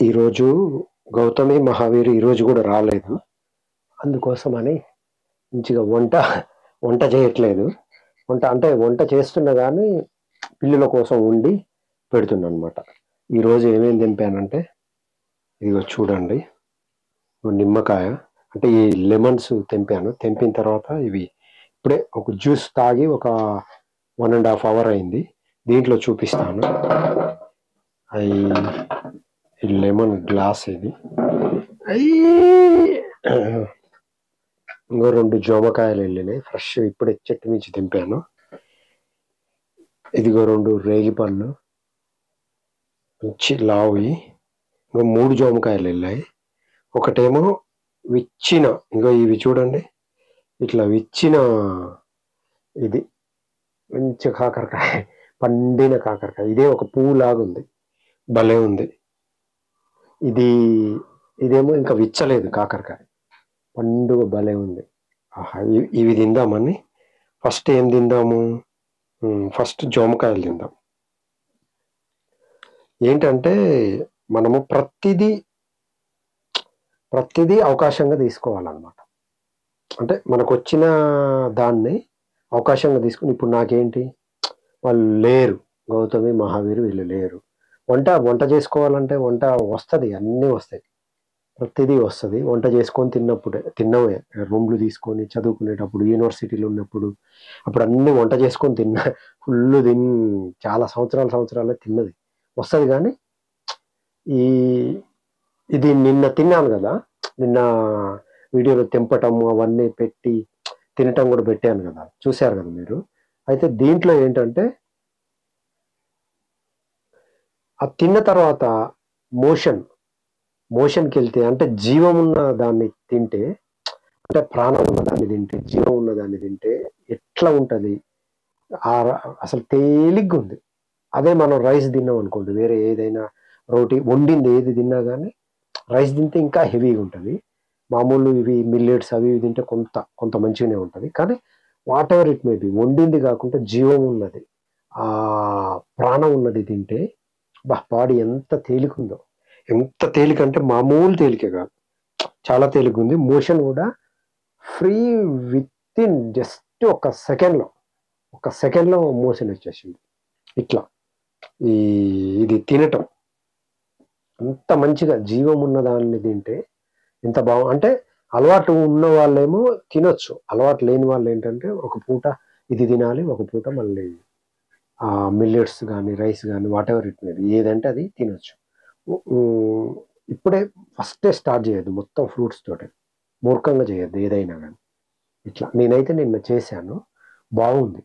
ఈరోజు గౌతమి మహావీర్ ఈరోజు కూడా రాలేదు. అందుకోసమని మంచిగా వంట చేయట్లేదు. వంట చేస్తున్నా కానీ పిల్లుల కోసం వండి పెడుతున్నా అనమాట. ఈరోజు ఏమేమి తెంపానంటే ఇదిగో చూడండి, నిమ్మకాయ అంటే ఈ లెమన్స్ తెంపాను. తెంపిన తర్వాత ఇవి ఇప్పుడే ఒక జ్యూస్ తాగి ఒక 1.5 అవర్ అయింది. దీంట్లో చూపిస్తాను. అవి లెమన్ గ్లాస్ ఇది. ఇంకో 2 జామకాయలు వెళ్ళినాయి ఫ్రెష్, ఇప్పుడే చెట్టు నుంచి తెంపాను. ఇదిగో 2 రేగి పళ్ళు మంచి లావి. ఇంకో 3 జామకాయలు వెళ్ళాయి. ఒకటేమో విచ్చిన, ఇంకో ఇవి చూడండి ఇట్లా విచ్చిన, ఇది మంచి కాకరకాయ, పండిన కాకరకాయ. ఇదే ఒక పువ్వు లాగా ఉంది, భలే ఉంది. ఇదేమో ఇంకా విచ్చలేదు కాకరకాయ, పండుగ భలే ఉంది. ఆహా, ఇవి తిందామని ఫస్ట్ ఏం తిందాము, ఫస్ట్ జామకాయలు తిందాం. ఏంటంటే మనము ప్రతిదీ అవకాశంగా తీసుకోవాలన్నమాట. అంటే మనకు వచ్చిన దాన్ని అవకాశంగా తీసుకుని, ఇప్పుడు నాకేంటి, వాళ్ళు లేరు, గౌతమి మహావీర్ వీళ్ళు లేరు. వంట చేసుకోవాలంటే వంట వస్తుంది, అన్నీ వస్తాయి, ప్రతిదీ వస్తుంది. వంట చేసుకొని తిన్నవే రూమ్లు తీసుకొని చదువుకునేటప్పుడు, యూనివర్సిటీలో ఉన్నప్పుడు, అప్పుడు అన్ని వంట చేసుకొని ఫుల్ చాలా సంవత్సరాలు తిన్నది వస్తుంది. కానీ ఇది నిన్న తిన్నాను కదా, నిన్న వీడియోలో తెంపటము అవన్నీ పెట్టి తినటం కూడా పెట్టాను కదా, చూశారు కదా మీరు. అయితే దీంట్లో ఏంటంటే ఆ తిన్న తర్వాత మోషన్కి వెళ్తే, అంటే జీవం ఉన్న దాన్ని తింటే, అంటే ప్రాణం ఉన్న దాన్ని తింటే, జీవం ఉన్న దాన్ని తింటే ఎట్లా ఉంటుంది, అసలు తేలిగ్గా ఉంది. అదే మనం రైస్ తిన్నాం అనుకోండి, వేరే ఏదైనా రోటీ వండింది ఏది తిన్నా కానీ రైస్ తింటే ఇంకా హెవీగా ఉంటుంది. మామూలు ఇవి మిల్లెట్స్ అవి తింటే కొంత మంచిగానే ఉంటుంది. కానీ what ever it may be, వండింది కాకుండా జీవం ఉన్నది, ఆ ప్రాణం ఉన్నది తింటే బాడీ ఎంత తేలికుందో. ఎంత తేలిక అంటే మామూలు తేలికే కాదు, చాలా తేలిక ఉంది. మోషన్ కూడా ఫ్రీ, విత్ ఇన్ జస్ట్ ఒక సెకండ్లో మోషన్ వచ్చేసింది. ఇట్లా ఇది తినటం అంత మంచిగా జీవం ఉన్న దాన్ని తింటే ఎంత అంటే అలవాటు ఉన్న వాళ్ళేమో తినొచ్చు, అలవాటు లేని వాళ్ళు ఏంటంటే ఒక పూట ఇది తినాలి, ఒక పూట మళ్ళీ మిల్లెట్స్ కానీ రైస్ కానీ వాట్ ఎవర్ ఇట్ మీద ఏదంటే అది తినొచ్చు. ఇప్పుడే ఫస్టే స్టార్ట్ చేయొద్దు, మొత్తం ఫ్రూట్స్ తోటే మూర్ఖంగా చేయొద్దు ఏదైనా కానీ. ఇట్లా నేనైతే నిన్న చేశాను, బాగుంది.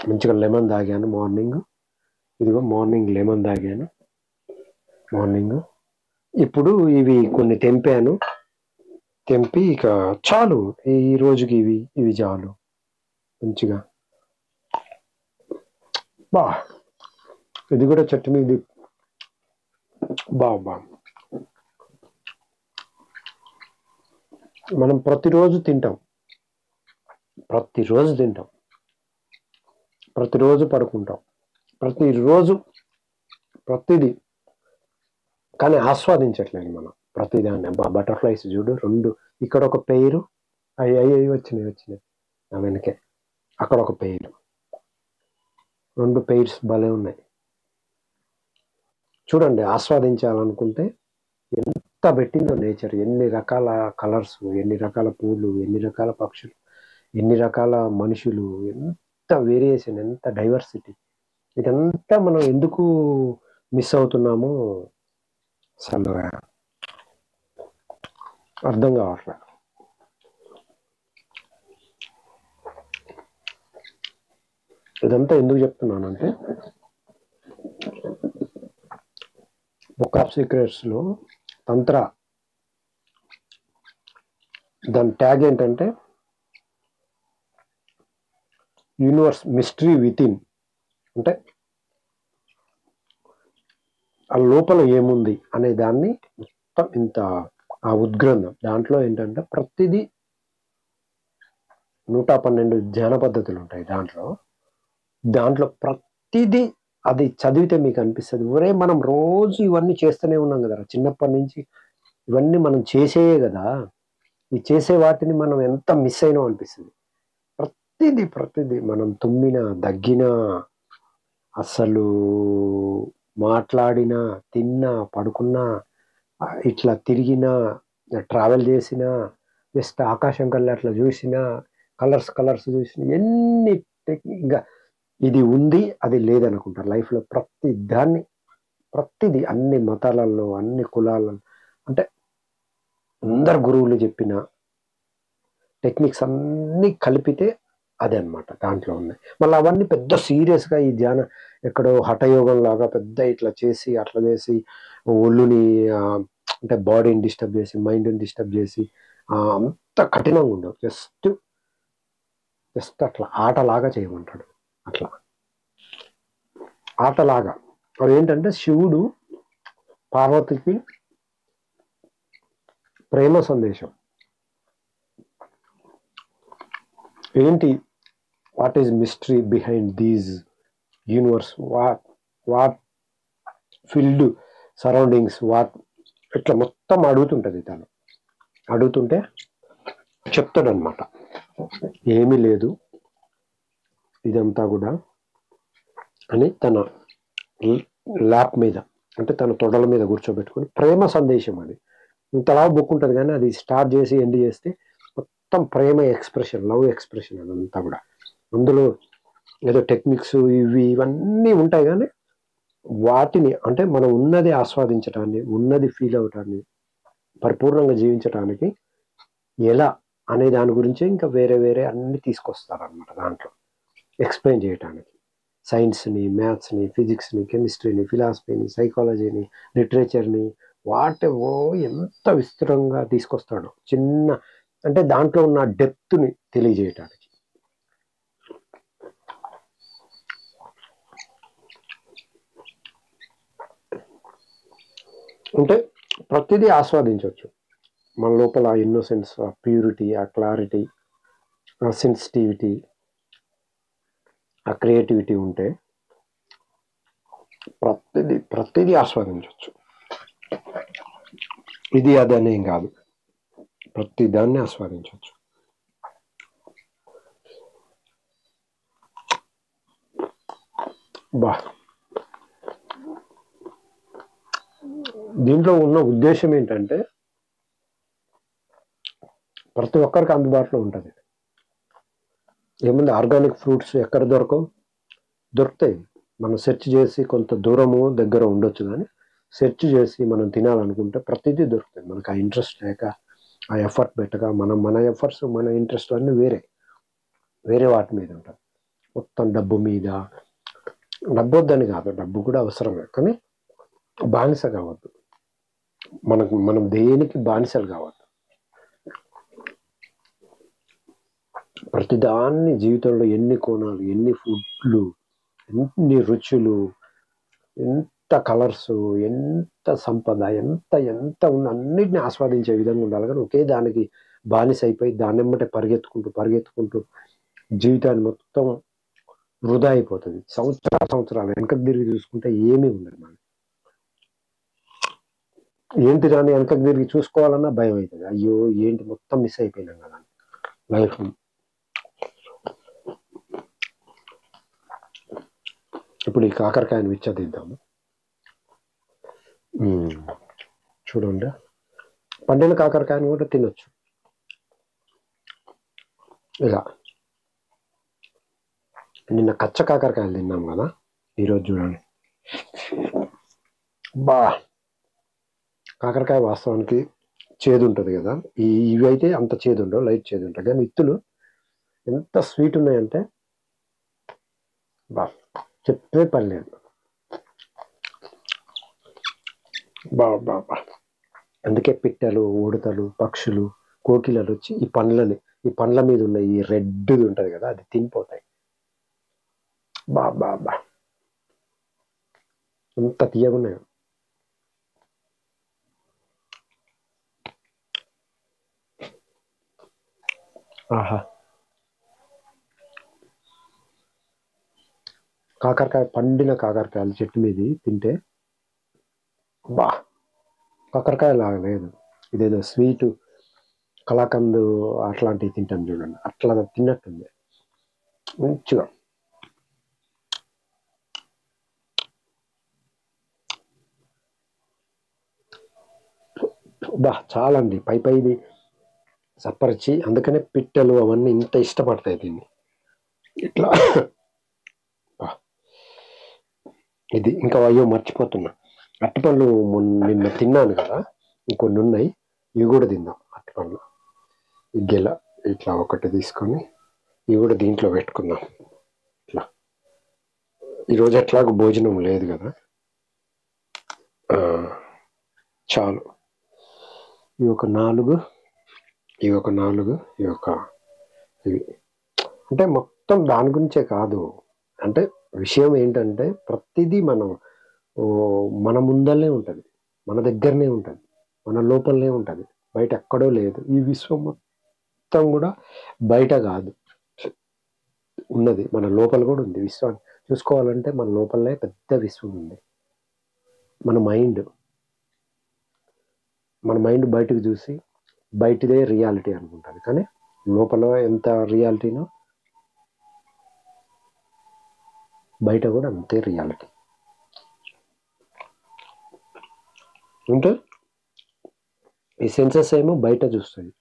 మంచిగా లెమన్ తాగాను మార్నింగ్. ఇదిగో మార్నింగ్ లెమన్ తాగాను మార్నింగ్. ఇప్పుడు ఇవి కొన్ని తెంపి ఇక చాలు, ఈ రోజుకి ఇవి చాలు. మంచిగా ఇది కూడా చెట్టు మీద మనం ప్రతిరోజు తింటాం, ప్రతిరోజు పడుకుంటాం, ప్రతిదీ, కానీ ఆస్వాదించట్లేదు మనం ప్రతిదాన్ని. బటర్ఫ్లైస్ చూడు, 2 ఇక్కడ ఒక పెయిర్, అవి వచ్చినాయి నా వెనకే, అక్కడ ఒక పెయిర్, 2 పెయిర్స్ భలే ఉన్నాయి. చూడండి, ఆస్వాదించాలనుకుంటే ఎంత పెట్టిందో నేచర్, ఎన్ని రకాల కలర్స్, ఎన్ని రకాల పూలు, ఎన్ని రకాల పక్షులు, ఎన్ని రకాల మనుషులు, ఎంత వేరియేషన్, ఎంత డైవర్సిటీ. ఇదంతా మనం ఎందుకు మిస్ అవుతున్నామో అసలు అర్థం కావట్లేదు. ఇదంతా ఎందుకు చెప్తున్నానంటే, బుక్ ఆఫ్ సీక్రెట్స్లో తంత్ర, దాని ట్యాగ్ ఏంటంటే యూనివర్స్ మిస్టరీ విత్ ఇన్, అంటే ఆ లోపల ఏముంది అనే దాన్ని మొత్తం ఇంత ఆ ఉద్గ్రంథం. దాంట్లో ఏంటంటే ప్రతిదీ 112 ధ్యాన పద్ధతులు ఉంటాయి. దాంట్లో ప్రతిదీ అది చదివితే మీకు అనిపిస్తుంది, ఒరే మనం రోజు ఇవన్నీ చేస్తూనే ఉన్నాం కదా చిన్నప్పటి నుంచి, ఇవన్నీ మనం చేసేయే కదా, ఈ చేసే వాటిని మనం ఎంత మిస్ అయినాం అనిపిస్తుంది. ప్రతిదీ మనం తుమ్మినా దగ్గినా అసలు మాట్లాడినా తిన్నా పడుకున్నా ఇట్లా తిరిగినా ట్రావెల్ చేసినా జస్ట్ ఆకాశం కల్లా అట్లా చూసినా కలర్స్ చూసినా ఎన్ని ఇంకా ఇది ఉంది అది లేదనుకుంటారు లైఫ్లో. ప్రతిదీ అన్ని మతాలలో అన్ని కులాలలో అంటే అందరు గురువులు చెప్పిన టెక్నిక్స్ అన్నీ కలిపితే అదే అనమాట దాంట్లో ఉన్నాయి. మళ్ళీ అవన్నీ పెద్ద సీరియస్గా ఈ ధ్యాన ఎక్కడో హఠయోగం లాగా పెద్ద ఇట్లా చేసి అట్లా చేసి ఒళ్ళుని అంటే బాడీని డిస్టర్బ్ చేసి మైండ్ని డిస్టర్బ్ చేసి అంత కఠినంగా ఉండవు. జస్ట్ అట్లా ఆటలాగా చేయమంటాడు. అట్లా ఆటలాగా అవి ఏంటంటే శివుడు పార్వతికి ప్రేమ సందేశం ఏంటి, what is mystery behind these universe, what field surroundings, ఇట్లా మొత్తం అడుగుతుంటది. తను అడుగుతుంటే చెప్తాడనమాట, ఏమీ లేదు ఇదంతా కూడా అని తన ల్యాప్ మీద అంటే తన తొడల మీద కూర్చోబెట్టుకుని ప్రేమ సందేశం అది ఇంతలా బుక్ ఉంటుంది, కానీ అది స్టార్ట్ చేసి ఎండ్ చేస్తే మొత్తం ప్రేమ ఎక్స్ప్రెషన్, లవ్ ఎక్స్ప్రెషన్ అదంతా కూడా. అందులో ఏదో టెక్నిక్స్ ఇవన్నీ ఉంటాయి, కానీ వాటిని అంటే మనం ఉన్నది ఆస్వాదించటాన్ని, ఉన్నది ఫీల్ అవటాన్ని, పరిపూర్ణంగా జీవించటానికి ఎలా అనే దాని గురించి ఇంకా వేరే అన్ని తీసుకొస్తారనమాట దాంట్లో ఎక్స్ప్లెయిన్ చేయటానికి. సైన్స్ని, మ్యాథ్స్ని, ఫిజిక్స్ని, కెమిస్ట్రీని, ఫిలాసఫీని, సైకాలజీని, లిటరేచర్ని వాటేవో ఎంత విస్తృతంగా తీసుకొస్తాడు చిన్న అంటే దాంట్లో ఉన్న డెప్త్ని తెలియజేయటానికి. అంటే ప్రతిదీ ఆస్వాదించవచ్చు మన లోపల. ఆ ఇన్నోసెన్స్, ఆ ప్యూరిటీ, ఆ క్లారిటీ, ఆ సెన్సిటివిటీ, ఆ క్రియేటివిటీ ఉంటే ప్రతిదీ ఆస్వాదించవచ్చు. ఇది అదనేం కాదు, ప్రతి దాన్ని ఆస్వాదించవచ్చు. దీంట్లో ఉన్న ఉద్దేశం ఏంటంటే ప్రతి ఒక్కరికి అందుబాటులో ఉంటుంది. ఏముంది, ఆర్గానిక్ ఫ్రూట్స్ ఎక్కడ దొరుకుతాయి. మనం సెర్చ్ చేసి కొంత దూరము దగ్గర ఉండొచ్చు, కానీ సెర్చ్ చేసి మనం తినాలనుకుంటే ప్రతిదీ దొరుకుతుంది. మనకు ఆ ఇంట్రెస్ట్ లేక ఆ ఎఫర్ట్ పెట్టక మన ఎఫర్ట్స్ మన ఇంట్రెస్ట్ అన్నీ వేరే వాటి మీద ఉంటుంది. మొత్తం డబ్బు మీద, డబ్బు వద్దని కాదు, డబ్బు కూడా అవసరమే, కానీ బానిస కావద్దు. మనం దేనికి బానిసలు కావద్దు. ప్రతిదాన్ని జీవితంలో ఎన్ని కోణాలు, ఎన్ని ఫుడ్లు, ఎన్ని రుచులు, ఎంత కలర్స్, ఎంత సంపద, ఎంత ఉన్న అన్నిటిని ఆస్వాదించే విధంగా ఉండాలి. కానీ ఒకే దానికి బానిస అయిపోయి దాన్ని ఎమ్మటే పరిగెత్తుకుంటూ జీవితాన్ని మొత్తం వృధా అయిపోతుంది. సంవత్సరాలు వెనకకు తిరిగి చూసుకుంటే ఏమీ ఉండదు. మనకి ఏంటి దాన్ని వెనకకు తిరిగి చూసుకోవాలన్నా భయం అవుతుంది. అయ్యో ఏంటి మొత్తం మిస్ అయిపోయినాం కదా లైఫ్. ఇప్పుడు ఈ కాకరకాయను విచ్చదిద్దాము. చూడండి, పండిన కాకరకాయను కూడా తినొచ్చు ఇలా. నిన్న కచ్చ కాకరకాయలు తిన్నాం కదా, ఈరోజు చూడండి. కాకరకాయ వాస్తవానికి చేదు ఉంటుంది కదా, ఇవి అయితే అంత చేదు ఉండవు, లైట్ చేదు ఉంటాయి. కానీ ఇత్తులు ఎంత స్వీట్ ఉన్నాయంటే చెప్పే పని లేదు. అందుకే పిట్టలు, ఉడతలు, పక్షులు, కోకిలలు వచ్చి ఈ పండ్ల మీద ఉన్న ఈ రెడ్ ఉంటుంది కదా అది తినిపోతాయి. ఎంత తీయగున్నాయో. ఆహా, కాకరకాయ, పండిన కాకరకాయలు చెట్టు మీద తింటే బా, కాకరకాయ లాగా లేదు, ఇదేదో స్వీటు కలాకందు అట్లాంటివి తింటాం చూడండి, అట్లా తిన్నట్టుంది మంచిగా. బా చాలా అండి, పైది సప్పరిచి, అందుకనే పిట్టలు అవన్నీ ఇంత ఇష్టపడతాయి దీన్ని. ఇట్లా ఇది ఇంకా అయ్యో మర్చిపోతున్నా, అరటిపళ్ళు నిన్న తిన్నాను కదా, ఇంకొన్ని ఉన్నాయి, ఇవి కూడా తిందాం. అరటిపళ్ళు ఈ గెల ఇట్లా ఒకటి తీసుకొని ఇవి కూడా దీంట్లో పెట్టుకుందాం. ఇట్లా ఈరోజు ఎట్లాగో భోజనం లేదు కదా, చాలు. ఇవి ఒక 4, ఇవి ఒక 4, ఇవి ఒక ఇవి. అంటే మొత్తం దాని గురించే కాదు, అంటే విషయం ఏంటంటే ప్రతిదీ మన ముందరనే ఉంటుంది, మన దగ్గరనే ఉంటుంది, మన లోపలనే ఉంటుంది, బయట ఎక్కడో లేదు. ఈ విశ్వం మొత్తం కూడా బయట కాదు ఉన్నది, మన లోపల కూడా ఉంది. విశ్వాన్ని చూసుకోవాలంటే మన లోపలనే పెద్ద విశ్వం ఉంది. మన మైండ్ బయటకు చూసి బయటదే రియాలిటీ అనుకుంటుంది, కానీ లోపల ఎంత రియాలిటీనో బయట కూడా అంతే రియాలిటీ. అంటే ఈ సెన్సెస్ ఏమో బయట చూస్తుంది,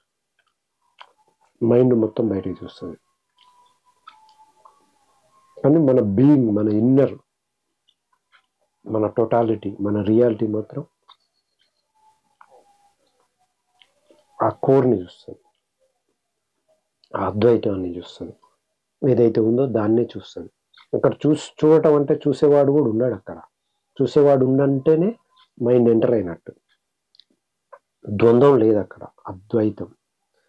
మైండ్ మొత్తం బయటకు చూస్తుంది, కానీ మన బీయింగ్, మన ఇన్నర్, మన టోటాలిటీ, మన రియాలిటీ మాత్రం ఆ కోర్ని చూస్తుంది, ఆ అద్వైతాన్ని చూస్తుంది, ఏదైతే ఉందో దాన్నే చూస్తుంది. ఇక్కడ చూడటం అంటే చూసేవాడు కూడా ఉన్నాడు అక్కడ, చూసేవాడు ఉండంటేనే మైండ్ ఎంటర్ అయినట్టు. ద్వంద్వం లేదు అక్కడ, అద్వైతం,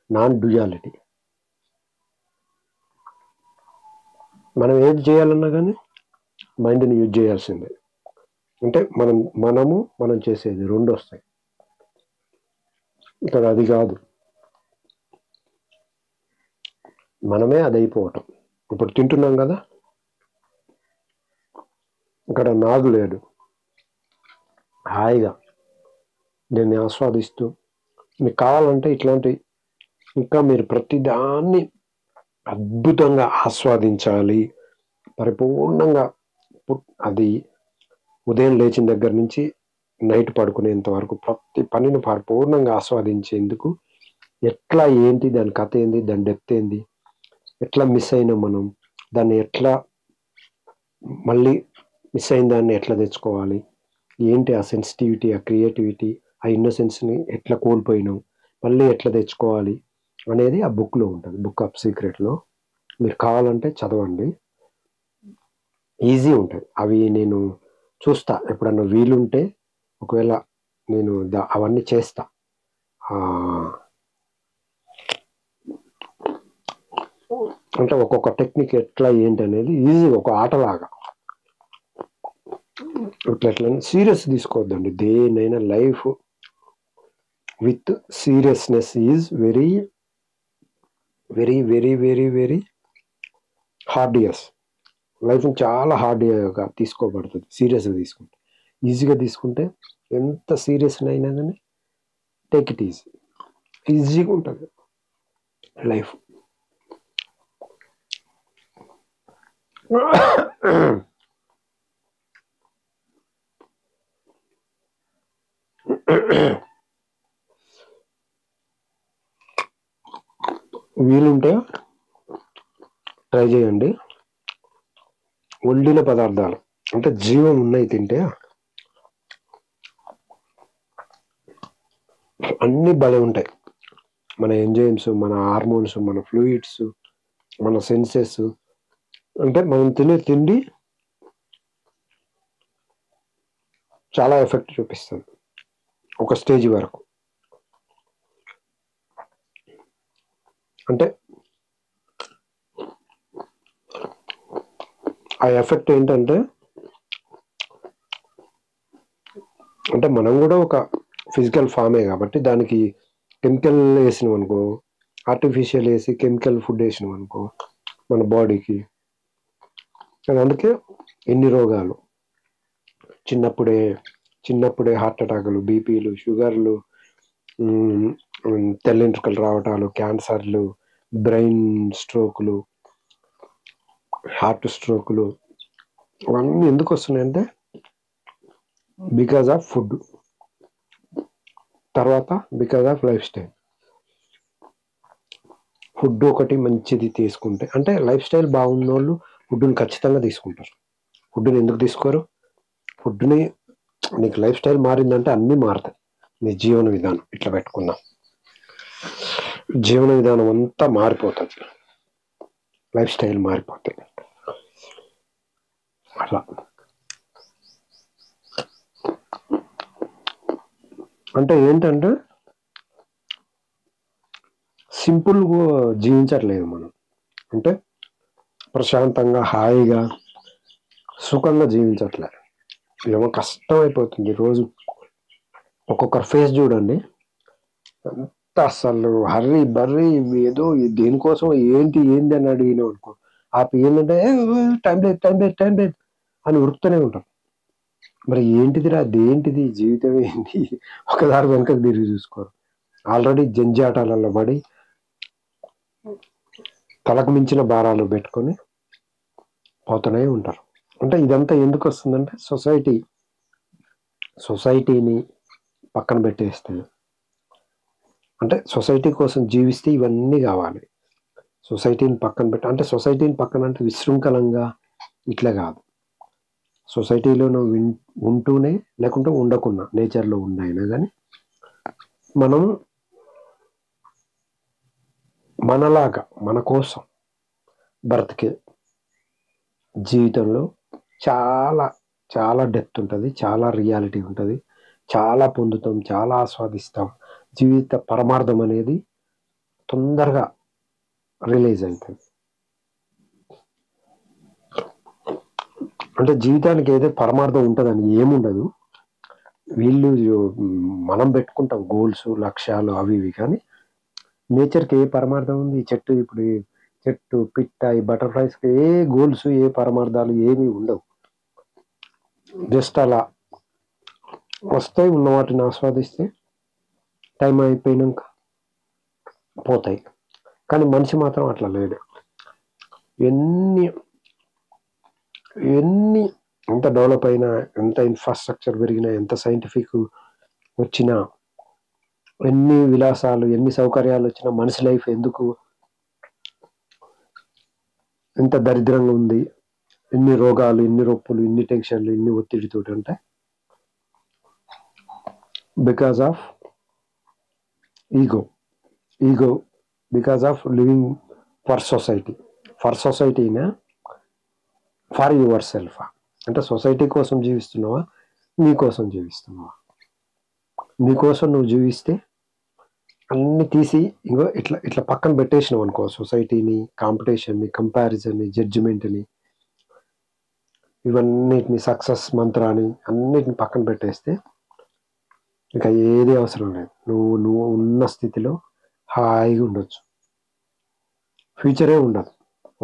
నాన్ డ్యుయాలిటీ. మనం ఏది చేయాలన్నా కానీ మైండ్ని యూజ్ చేయాల్సిందే. అంటే మనం చేసేది 2 వస్తాయి ఇక్కడ, అది కాదు, మనమే అది అయిపోవటం. ఇప్పుడు తింటున్నాం కదా, ఇక్కడ నాదు లేడు, హాయిగా దీన్ని ఆస్వాదిస్తూ, మీకు కావాలంటే ఇట్లాంటి ఇంకా మీరు ప్రతిదాన్ని అద్భుతంగా ఆస్వాదించాలి, పరిపూర్ణంగా అది ఉదయం లేచిన దగ్గర నుంచి నైట్ పడుకునేంత వరకు ప్రతి పనిని పరిపూర్ణంగా ఆస్వాదించేందుకు ఎట్లా, ఏంటి దాని కథ ఏంది, దాని డెప్త్ ఏంది, ఎట్లా మిస్ అయినా మనం దాన్ని ఎట్లా మళ్ళీ మిస్ అయిన దాన్ని ఎట్లా తెచ్చుకోవాలి, ఏంటి ఆ సెన్సిటివిటీ, ఆ క్రియేటివిటీ, ఆ ఇన్నోసెన్స్ని ఎట్లా కోల్పోయినాం, మళ్ళీ ఎట్లా తెచ్చుకోవాలి అనేది ఆ బుక్లో ఉంటుంది, బుక్ ఆఫ్ సీక్రెట్లో. మీరు కావాలంటే చదవండి, ఈజీ ఉంటుంది. అవి నేను చూస్తా ఎప్పుడన్నా వీలుంటే, ఒకవేళ నేను అవన్నీ చేస్తా. అంటే ఒక్కొక్క టెక్నిక్ ఎట్లా ఏంటి అనేది ఈజీ, ఒక ఆటలాగా. ఇట్లా సీరియస్ తీసుకోవద్దండి దేనైనా. Life with seriousness is very very very very very hard years. లైఫ్ని చాలా హార్డ్గా తీసుకోబడుతుంది సీరియస్గా తీసుకుంటే. ఈజీగా తీసుకుంటే ఎంత సీరియస్ అయినా కానీ టేక్ ఇట్ ఈజీగా ఉంటుంది లైఫ్. వీలుంటే ట్రై చేయండి. వండిన పదార్థాలు అంటే జీవం ఉన్నాయి తింటే అన్నీ భలే ఉంటాయి. మన ఎంజైమ్స్, మన హార్మోన్స్, మన ఫ్లూయిడ్స్, మన సెన్సెస్, అంటే మనం తినే తిండి చాలా ఎఫెక్ట్ చూపిస్తుంది ఒక స్టేజ్ వరకు. అంటే ఆ ఎఫెక్ట్ ఏంటంటే, అంటే మనం కూడా ఒక ఫిజికల్ ఫామే కాబట్టి దానికి కెమికల్ వేసినాం అనుకో, ఆర్టిఫిషియల్ వేసి కెమికల్ ఫుడ్ వేసినాం అనుకో మన బాడీకి, అందుకే ఎన్ని రోగాలు చిన్నప్పుడే చిన్నప్పుడే హార్ట్ అటాకులు, బీపీలు, షుగర్లు, తెల్లెంట్రుకలు రావటాలు, క్యాన్సర్లు, బ్రెయిన్ స్ట్రోకులు, హార్ట్ స్ట్రోకులు, ఇవన్నీ ఎందుకు వస్తున్నాయంటే బికాజ్ ఆఫ్ ఫుడ్. తర్వాత because of life style. Food ఒకటి మంచిది తీసుకుంటే, అంటే లైఫ్ స్టైల్ బాగున్న వాళ్ళు ఫుడ్ని ఖచ్చితంగా తీసుకుంటారు. ఫుడ్ని ఎందుకు తీసుకోరు? ఫుడ్ని నీకు లైఫ్ స్టైల్ మారిందంటే అన్నీ మారుతాయి. నీ జీవన విధానం ఇట్లా పెట్టుకున్నాం, జీవన విధానం అంతా మారిపోతుంది, లైఫ్ స్టైల్ మారిపోతుంది. అట్లా అంటే ఏంటంటే సింపుల్గా జీవించట్లేదు మనం. అంటే ప్రశాంతంగా, హాయిగా, సుఖంగా జీవించట్లేదు. ఏమో కష్టం అయిపోతుంది. రోజు ఒక్కొక్కరు ఫేస్ చూడండి, అంత అసలు హర్రీ బర్రీ, ఏదో దేనికోసం ఏంటి అని అడిగిన అనుకో, ఏంటంటే టైం లేదు టైం లేదు టైం లేదు అని ఉరుకుతూనే ఉంటాం. మరి ఏంటిదిరా, అదేంటిది జీవితం ఏంటి? ఒకదారి వెనకకు తిరిగి చూసుకోరు. ఆల్రెడీ జంజాటాలలో పడి తలకు మించిన భారాలు పెట్టుకొని పోతూనే ఉంటారు. అంటే ఇదంతా ఎందుకు వస్తుందంటే సొసైటీని పక్కన పెట్టేస్తే, అంటే సొసైటీ కోసం జీవిస్తే ఇవన్నీ కావాలి. సొసైటీని పక్కన అంటే సొసైటీని పక్కన అంటే విశృంఖలంగా ఇట్లా కాదు. సొసైటీలో నువ్వు ఉంటూనే లేకుంటే ఉండకున్నా, నేచర్లో ఉండైనా కానీ మనం మనలాగా మన కోసం బ్రతికే జీవితంలో చాలా చాలా డెప్త్ ఉంటుంది, చాలా రియాలిటీ ఉంటుంది, చాలా పొందుతాం, చాలా ఆస్వాదిస్తాం. జీవిత పరమార్థం అనేది తొందరగా రిలీజ్ అవుతుంది. అంటే జీవితానికి ఏదో పరమార్థం ఉంటుందని ఏముండదు. వీళ్ళు మనం పెట్టుకుంటాం గోల్స్, లక్ష్యాలు అవి ఇవి, కానీ నేచర్కి ఏ పరమార్థం ఉంది? చెట్టు పిట్ట, ఈ బటర్ఫ్లైస్కి ఏ గోల్స్, ఏ పరమార్థాలు ఏమీ ఉండవు. జస్ట్ అలా వస్తాయి, ఉన్న వాటిని ఆస్వాదిస్తే టైం అయిపోయినాక పోతాయి. కానీ మనిషి మాత్రం అట్లా లేడు. ఎన్ని ఎంత డెవలప్ అయినా, ఎంత ఇన్ఫ్రాస్ట్రక్చర్ పెరిగినా, ఎంత సైంటిఫిక్ వచ్చినా, ఎన్ని విలాసాలు, ఎన్ని సౌకర్యాలు వచ్చినా మనిషి లైఫ్ ఎందుకు ఎంత దరిద్రంగా ఉంది? ఎన్ని రోగాలు, ఎన్ని రొప్పులు, ఎన్ని టెన్షన్లు, ఎన్ని ఒత్తిడితో అంటే because of ego because of living for సొసైటీనా ఫర్ యువర్ సెల్ఫ్. అంటే సొసైటీ కోసం జీవిస్తున్నావా, నీ కోసం జీవిస్తున్నావా? నీ కోసం నువ్వు జీవిస్తే అన్ని తీసి ఇంకో ఇట్లా ఇట్లా పక్కన పెట్టేసినావు అనుకో, సొసైటీని, కాంపిటీషన్ని, కంపారిజన్ని, జడ్జిమెంట్ని, ఇవన్నిటిని, సక్సెస్ మంత్రాన్ని అన్నిటిని పక్కన పెట్టేస్తే ఇంకా ఏది అవసరం లేదు. నువ్వు ఉన్న స్థితిలో హాయిగా ఉండొచ్చు. ఫ్యూచరే ఉండదు,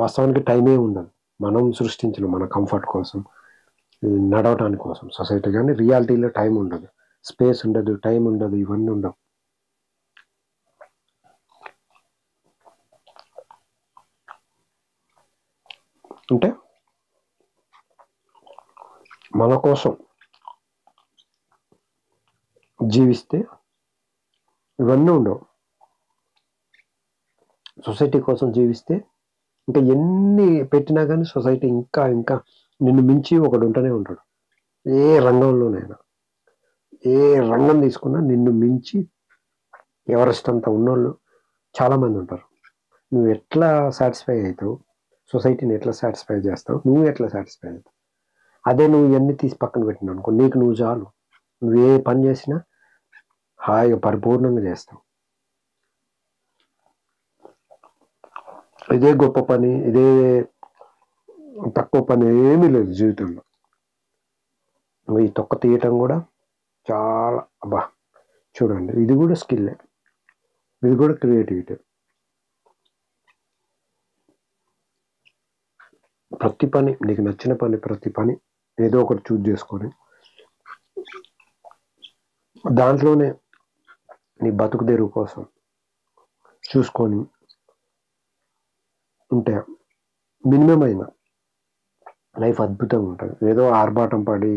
వాస్తవానికి టైమే ఉండదు. మనం సృష్టించిన మన కంఫర్ట్ కోసం, నడవటానికి కోసం సొసైటీ, కానీ రియాలిటీలో టైం ఉండదు, స్పేస్ ఉండదు, టైం ఉండదు, ఇవన్నీ ఉండవు. అంటే మన కోసం జీవిస్తే ఇవన్నీ ఉండవు. సొసైటీ కోసం జీవిస్తే ఇంకా ఎన్ని పెట్టినా కానీ సొసైటీ ఇంకా ఇంకా నిన్ను మించి ఒకడు ఉంటూనే ఉంటాడు. ఏ రంగంలోనైనా, ఏ రంగం తీసుకున్నా నిన్ను మించి ఎవరెస్ట్ అంతా ఉన్నోళ్ళు చాలామంది ఉంటారు. నువ్వు ఎట్లా సాటిస్ఫై అవుతావు? సొసైటీని ఎట్లా సాటిస్ఫై చేస్తావు? నువ్వు ఎట్లా సాటిస్ఫై అవుతావు? అదే నువ్వు ఇవన్నీ తీసి పక్కన పెట్టినావు అనుకో, నీకు నువ్వు చాలు. నువ్వు ఏ పని చేసినా హాయిగా పరిపూర్ణంగా చేస్తావు. ఇదే గొప్ప పని, ఇదే తక్కువ పని ఏమీ లేదు జీవితంలో. నువ్వు ఈ తొక్క తీయటం కూడా చాలా, అబ్బా చూడండి, ఇది కూడా స్కిల్లే, ఇది కూడా క్రియేటివిటీ. ప్రతి పని, నీకు నచ్చిన పని, ప్రతి పని ఏదో ఒకటి చూజ్ చేసుకొని దాంట్లోనే నీ బతుకు తెరువు కోసం చూసుకొని ఉంటే మినిమం అయినా లైఫ్ అద్భుతంగా ఉంటుంది. ఏదో ఆర్భాటం పడి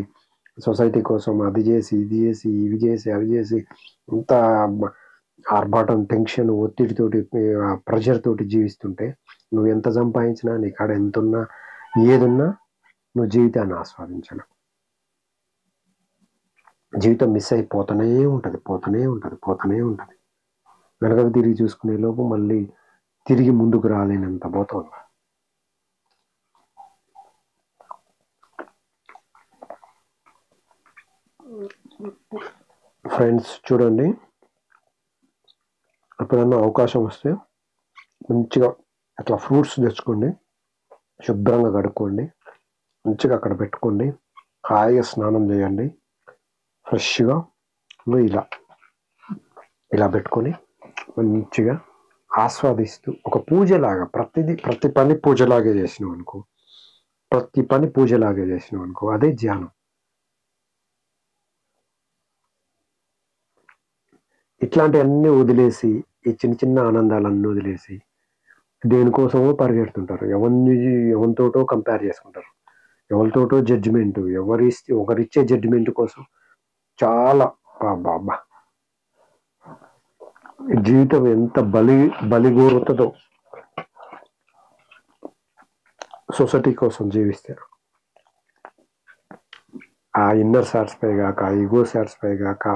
సొసైటీ కోసం అది చేసి ఇది చేసి ఇవి చేసి అవి చేసి ఇంత ఆర్భాటం, టెన్షన్, ఒత్తిడితోటి, ప్రెషర్ తోటి జీవిస్తుంటే నువ్వు ఎంత సంపాదించినా, నీ కాడ ఎంత ఉన్నా, ఏదున్నా నువ్వు జీవితాన్ని ఆస్వాదించలేవు. జీవితం మిస్ అయిపోతూనే ఉంటుంది, పోతూనే ఉంటుంది, పోతూనే ఉంటుంది. వెనకకు తిరిగి చూసుకునే లోపు మళ్ళీ తిరిగి ముందుకు రాలేనంత పోతుంది. ఫ్రెండ్స్ చూడండి, ఎప్పుడన్నా అవకాశం వస్తే మంచిగా అట్లా ఫ్రూట్స్ తెచ్చుకోండి, శుభ్రంగా కడుక్కోండి, మంచిగా అక్కడ పెట్టుకోండి, హాయిగా స్నానం చేయండి, ఫ్రెష్గా ఇలా ఇలా పెట్టుకొని మంచిగా ఆస్వాదిస్తూ ఒక పూజలాగా ప్రతి పని పూజలాగే చేసినావు అనుకో, ప్రతి పని పూజలాగే చేసినావు అనుకో, అదే ధ్యానం. ఇట్లాంటివన్నీ వదిలేసి, ఈ చిన్న చిన్న ఆనందాలన్నీ వదిలేసి దేనికోసమో పరిగెడుతుంటారు. ఎవరితోటో కంపేర్ చేసుకుంటారు, ఎవరితోటో జడ్జిమెంట్, ఒకరిచ్చే జడ్జిమెంట్ కోసం చాలా బాబా జీవితం ఎంత బలిగోరుతుందో సొసైటీ కోసం జీవిస్తే. ఆ ఇన్నర్ సాటిస్ఫై గాక, ఈగో సాటిస్ఫై గాక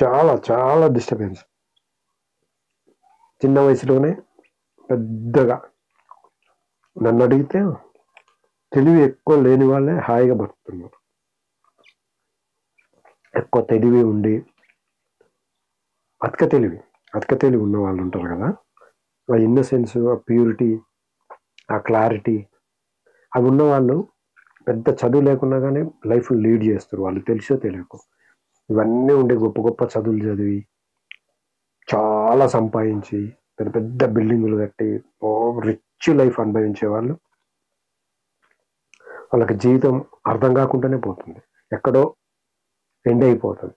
చాలా చాలా డిస్టర్బెన్స్. చిన్న వయసులోనే పెద్దగా నన్ను అడిగితే తెలివి ఎక్కువ లేని వాళ్ళే హాయిగా బతుకుతున్నారు. ఎక్కువ తెలివి ఉండి అతిక తెలివి ఉన్న వాళ్ళు ఉంటారు కదా, ఆ ఇన్నసెన్స్, ఆ ప్యూరిటీ, ఆ క్లారిటీ అవి ఉన్న వాళ్ళు పెద్ద చదువు లేకున్నా కానీ లైఫ్ లీడ్ చేస్తారు. వాళ్ళు తెలిసో తెలియకు ఇవన్నీ ఉండే గొప్ప గొప్ప చదువులు చదివి చాలా సంపాదించి పెద్ద పెద్ద బిల్డింగులు కట్టి రిచ్ లైఫ్ అనుభవించే వాళ్ళు, వాళ్ళకి జీవితం అర్థం కాకుండానే పోతుంది, ఎక్కడో ఎండ్ అయిపోతుంది.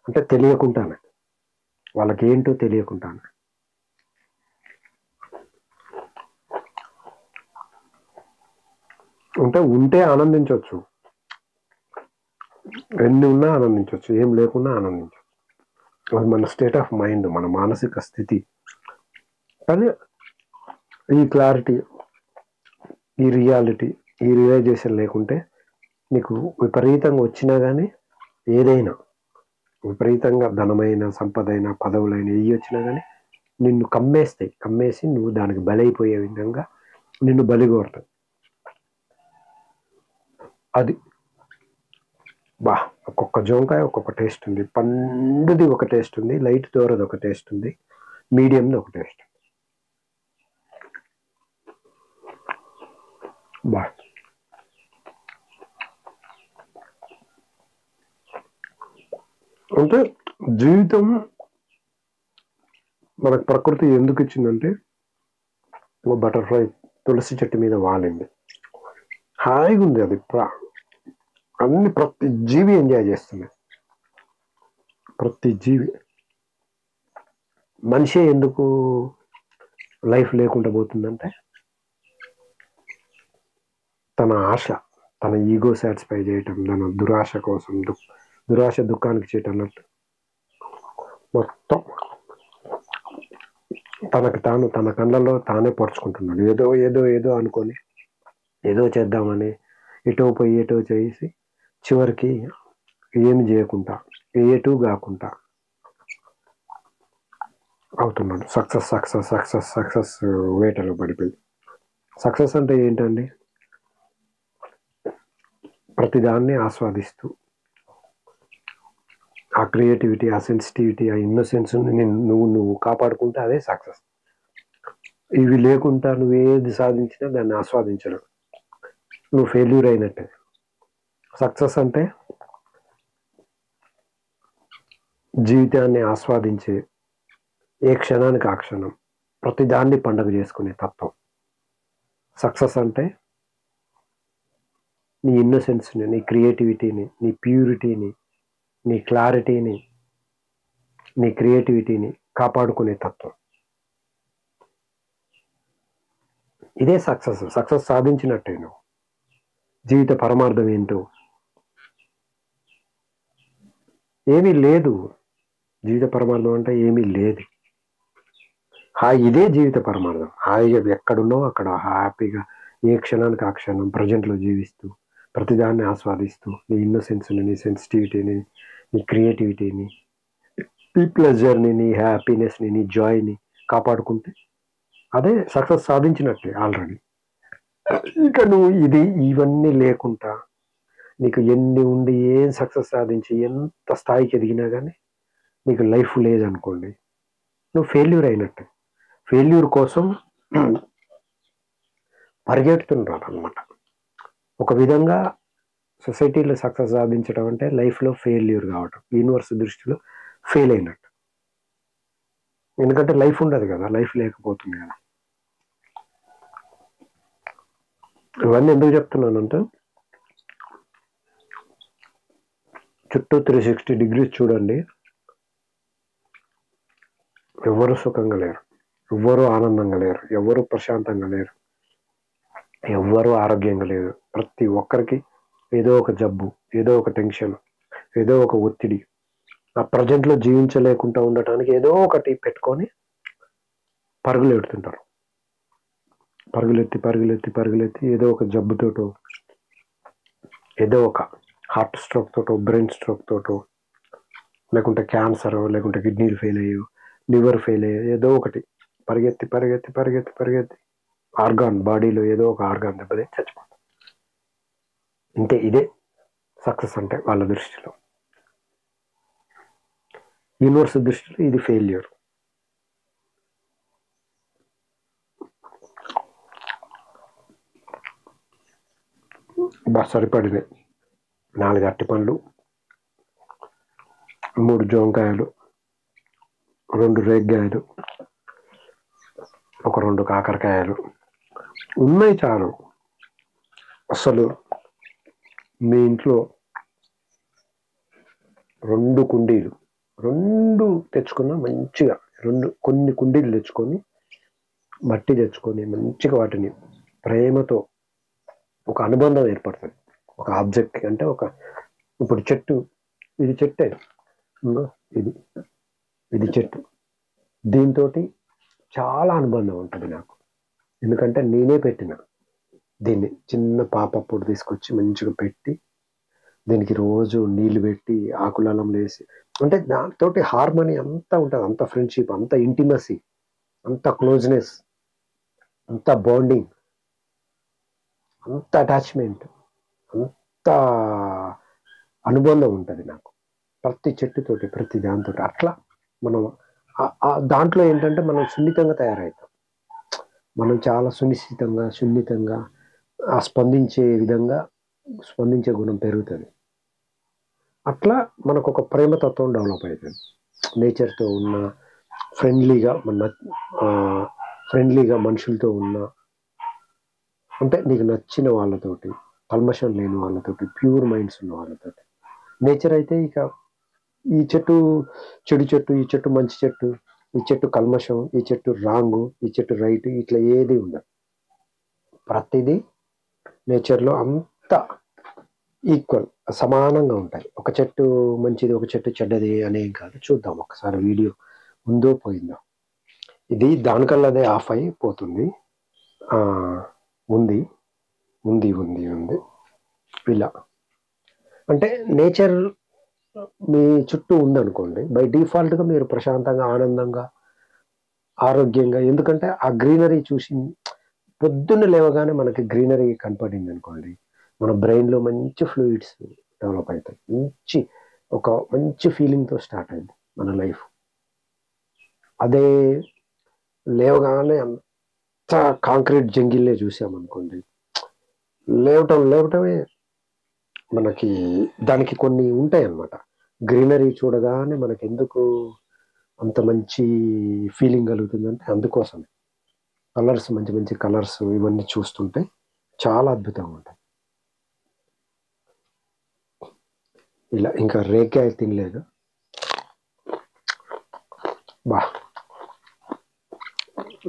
అంటే తెలియకుండానే, వాళ్ళకి ఏంటో తెలియకుండానే. ఉంటే ఆనందించవచ్చు, ఎన్ని ఉన్నా ఆనందించవచ్చు, ఏం లేకున్నా ఆనందించవచ్చు. అది మన స్టేట్ ఆఫ్ మైండ్, మన మానసిక స్థితి. కానీ ఈ క్లారిటీ, ఈ రియాలిటీ, ఈ రియలైజేషన్ లేకుంటే నీకు విపరీతంగా వచ్చినా కానీ, ఏదైనా విపరీతంగా ధనమైన, సంపదైన, పదవులైన ఏవి వచ్చినా కానీ నిన్ను కమ్మేసి నువ్వు దానికి బలైపోయే విధంగా నిన్ను బలిగొడతావు. అది ఒక్కొక్క జోంకాయ ఒక్కొక్క టేస్ట్ ఉంది, పండుది ఒక టేస్ట్ ఉంది, లైట్ దూరది ఒక టేస్ట్ ఉంది, మీడియంది ఒక టేస్ట్ అంటే జీవితం మనకు ప్రకృతి ఎందుకు ఇచ్చిందంటే, ఒక బటర్ఫ్లై తులసి చెట్టు మీద వాలింది, హాయిగా ఉంది. అది ప్రతి జీవి ఎంజాయ్ చేస్తుంది, ప్రతి జీవి. మనిషి ఎందుకు లైఫ్ లేకుండా పోతుందంటే, తన ఆశ, తన ఈగో సాటిస్ఫై చేయటం, తన దురాశ కోసం, దురాశ దుఃఖానికి చేయటం అన్నట్టు మొత్తం తన కళ్ళలో తానే పరుచుకుంటున్నాడు. ఏదో ఏదో ఏదో అనుకొని, ఏదో చేద్దామని ఎటో పోయి ఎటో చేసి చివరికి ఏమి చేయకుండా, ఏటూ కాకుండా అవుతున్నాడు. సక్సెస్ వేటలో పడిపోయి. సక్సెస్ అంటే ఏంటండి? ప్రతిదాన్ని ఆస్వాదిస్తూ ఆ క్రియేటివిటీ, ఆ సెన్సిటివిటీ, ఆ ఇన్నోసెన్స్ నువ్వు కాపాడుకుంటే అదే సక్సెస్. ఇవి లేకుండా నువ్వు ఏది సాధించినా దాన్ని ఆస్వాదించడం, నువ్వు ఫెయిల్యూర్ అయినట్టే. సక్సెస్ అంటే జీవితాన్ని ఆస్వాదించే, ఏ క్షణానికి ఆ క్షణం ప్రతిదాన్ని పండగ చేసుకునే తత్వం. సక్సెస్ అంటే నీ ఇన్నోసెన్స్ని, నీ క్రియేటివిటీని, నీ ప్యూరిటీని, నీ క్లారిటీని, నీ క్రియేటివిటీని కాపాడుకునే తత్వం. ఇదే సక్సెస్. సక్సెస్ సాధించినట్టే నువ్వు. జీవిత పరమార్థం ఏంటో ఏమీ లేదు. జీవిత పరమార్థం అంటే ఏమీ లేదు. ఇదే జీవిత పరమార్థం. హాయిగా ఎక్కడున్నావు అక్కడ హ్యాపీగా ఏ క్షణానికి ఆ క్షణం ప్రజెంట్లో జీవిస్తూ ప్రతిదాన్ని ఆస్వాదిస్తూ నీ ఇన్నోసెన్స్ని, నీ సెన్సిటివిటీని, నీ క్రియేటివిటీని, నీ ప్లెజర్ని, నీ హ్యాపీనెస్ని, నీ జాయ్ని కాపాడుకుంటే అదే సక్సెస్ సాధించినట్టే ఆల్రెడీ. ఇక నువ్వు ఇవన్నీ లేకుండా నీకు ఎన్ని ఉండి ఏం సక్సెస్ సాధించి ఎంత స్థాయికి ఎదిగినా కానీ నీకు లైఫ్ లేదనుకోండి, నువ్వు ఫెయిల్యూర్ అయినట్టే. ఫెయిల్యూర్ కోసం పరిగెడుతున్నారు అనమాట. ఒక విధంగా సొసైటీలో సక్సెస్ సాధించడం అంటే లైఫ్లో ఫెయిల్యూర్ కావటం, యూనివర్స్ దృష్టిలో ఫెయిల్ అయినట్టు. ఎందుకంటే లైఫ్ ఉండదు కదా, లైఫ్ లేకపోతుంది కదా. ఇవన్నీ ఎందుకు చెప్తున్నానంటే చుట్టూ 360 degrees చూడండి, ఎవరు సుఖంగా లేరు, ఎవ్వరు ఆనందంగా లేరు, ఎవరు ప్రశాంతంగా లేరు, ఎవ్వరు ఆరోగ్యంగా లేరు. ప్రతి ఒక్కరికి ఏదో ఒక జబ్బు, ఏదో ఒక టెన్షన్, ఏదో ఒక ఒత్తిడి. ఆ ప్రజెంట్లో జీవించలేకుండా ఉండటానికి ఏదో ఒకటి పెట్టుకొని పరుగులు ఎడుతుంటారు. పరుగులెత్తి పరుగులెత్తి పరుగులెత్తి ఏదో ఒక జబ్బుతోటో, ఏదో ఒక హార్ట్ స్ట్రోక్ తోటో, బ్రెయిన్ స్ట్రోక్ తోటో, లేకుంటే క్యాన్సర్, లేకుంటే కిడ్నీలు ఫెయిల్ అయ్యో, లివర్ ఫెయిల్ అయ్యో, ఏదో ఒకటి పరిగెత్తి పరిగెత్తి పరిగెత్తి పరిగెత్తి ఆర్గాన్, బాడీలో ఏదో ఒక ఆర్గాన్ దెబ్బతే చచ్చిపోతుంది. అంతే. ఇదే సక్సెస్ అంటే వాళ్ళ దృష్టిలో. యూనివర్స్ దృష్టిలో ఇది ఫెయిల్యూర్. సరిపడినాయి 4 అరటిపండ్లు, 3 జోంకాయలు, 2 రేగ్గాయలు, ఒక 2 కాకరకాయలు ఉన్నాయి చాలు. అసలు మీ ఇంట్లో 2 కుండీలు, 2 తెచ్చుకున్న మంచిగా, కొన్ని కుండీలు తెచ్చుకొని మట్టి తెచ్చుకొని మంచిగా వాటిని ప్రేమతో ఒక అనుబంధం ఏర్పడుతుంది ఒక ఆబ్జెక్ట్. అంటే ఇప్పుడు చెట్టు, ఇది చెట్టే, ఇది చెట్టు, దీంతో చాలా అనుబంధం ఉంటుంది నాకు. ఎందుకంటే నేనే పెట్టిన దీన్ని, చిన్న పాపప్పుడు తీసుకొచ్చి మంచిగా పెట్టి దీనికి రోజు నీళ్లు పెట్టి ఆకులలం వేసి, అంటే దాంతో హార్మనీ అంతా ఉంటుంది, అంత ఫ్రెండ్షిప్, అంత ఇంటిమసీ, అంత క్లోజ్నెస్, అంత బాండింగ్, అంత అటాచ్మెంట్, అంత అనుబంధం ఉంటుంది నాకు ప్రతి చెట్టుతోటి, ప్రతి దాంతో. అట్లా మనం దాంట్లో ఏంటంటే మనం సున్నితంగా తయారవుతాం. మనం చాలా సున్నితంగా స్పందించే విధంగా స్పందించే గుణం పెరుగుతుంది. అట్లా మనకు ఒక ప్రేమతత్వం డెవలప్ అవుతుంది. నేచర్తో ఉన్న ఫ్రెండ్లీగా మనుషులతో ఉన్న, అంటే నీకు నచ్చిన వాళ్ళతోటి, కల్మషం లేని వాళ్ళతోటి, ప్యూర్ మైండ్స్ ఉన్న వాళ్ళతోటి. నేచర్ అయితే ఇక ఈ చెట్టు చెడు చెట్టు, ఈ చెట్టు మంచి చెట్టు, ఈ చెట్టు కల్మషం, ఈ చెట్టు రాంగు, ఈ చెట్టు రైట్, ఇట్లా ఏది ఉండదు. ప్రతిదీ నేచర్లో అంత ఈక్వల్, సమానంగా ఉంటాయి. ఒక చెట్టు మంచిది, ఒక చెట్టు చెడ్డది అనేం కాదు. చూద్దాం ఒకసారి వీడియో ఉందో పోయిందో. ఇది దానికల్లా ఆఫ్ అయిపోతుంది. ఉంది ఉంది ఉంది ఉంది ఇలా. అంటే నేచర్ మీ చుట్టూ ఉందనుకోండి, బై డిఫాల్ట్గా మీరు ప్రశాంతంగా, ఆనందంగా, ఆరోగ్యంగా. ఎందుకంటే ఆ గ్రీనరీ చూసి పొద్దున్న లేవగానే మనకి గ్రీనరీ కనపడింది అనుకోండి, మన బ్రెయిన్లో మంచి ఫ్లూయిడ్స్ డెవలప్ అవుతాయి, ఒక మంచి ఫీలింగ్తో స్టార్ట్ అయింది మన లైఫ్. అదే లేవగానే అంత కాంక్రీట్ జంగిల్లే చూసామనుకోండి, లేవటమే మనకి దానికి కొన్ని ఉంటాయి అన్నమాట. గ్రీనరీ చూడగానే మనకి ఎందుకు అంత మంచి ఫీలింగ్ కలుగుతుందంటే అందుకోసమే. కలర్స్, మంచి మంచి కలర్స్ ఇవన్నీ చూస్తుంటే చాలా అద్భుతంగా ఉంటాయి. ఇలా ఇంకా రేకాయ తినలేదు. బా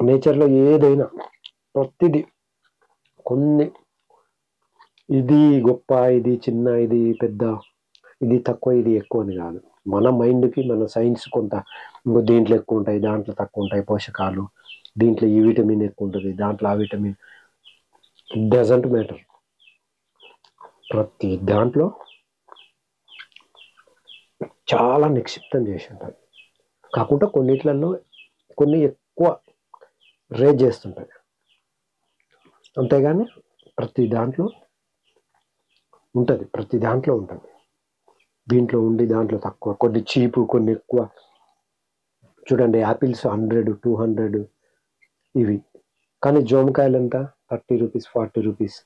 నేచర్లో ఏదైనా ప్రతిదీ కొన్ని ఇది గొప్ప, ఇది చిన్న, ఇది పెద్ద, ఇది తక్కువ, ఇది ఎక్కువ అని కాదు. మన మైండ్కి మన సైన్స్ కొంత ఇంకో దీంట్లో ఎక్కువ ఉంటాయి, దాంట్లో తక్కువ ఉంటాయి పోషకాలు, దీంట్లో ఈ విటమిన్ ఎక్కువ ఉంటుంది, దాంట్లో ఆ విటమిన్, ఇట్ డజంట్ మ్యాటర్. ప్రతి దాంట్లో చాలా నిక్షిప్తం చేసి ఉంటుంది. కాకుండా కొన్నిట్లలో కొన్ని ఎక్కువ రేజ్ చేస్తుంటాయి, అంతేగాని ప్రతి దాంట్లో ఉంటుంది. ప్రతి దాంట్లో ఉంటుంది. దీంట్లో ఉండి దాంట్లో తక్కువ, కొన్ని చీపు, కొన్ని ఎక్కువ. చూడండి యాపిల్స్ 100, 200 ఇవి, కానీ జామకాయలు ఎంత 30 రూపీస్, 40 రూపీస్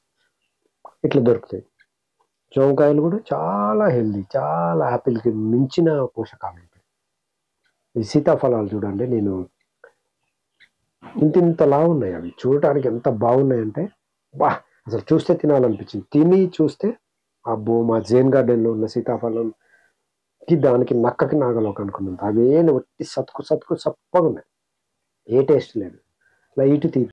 ఇట్లా దొరుకుతాయి. జామకాయలు కూడా చాలా హెల్దీ, చాలా యాపిల్కి మించిన పోషకాలు ఉంటాయి. ఈ సీతాఫలాలు చూడండి, నేను ఇంతలా ఉన్నాయి. అవి చూడటానికి ఎంత బాగున్నాయంటే బా, అసలు చూస్తే తినాలనిపించింది. తిని చూస్తే అబ్బో, మా జైన్ గార్డెన్లో ఉన్న సీతాఫలంకి దానికి నక్కకి నాగలోక అనుకున్నంత. అవేం ఒట్టి సత్కు సత్కు సప్పగా ఉన్నాయి, ఏ టేస్ట్ లేదు, లైట్ తీపి.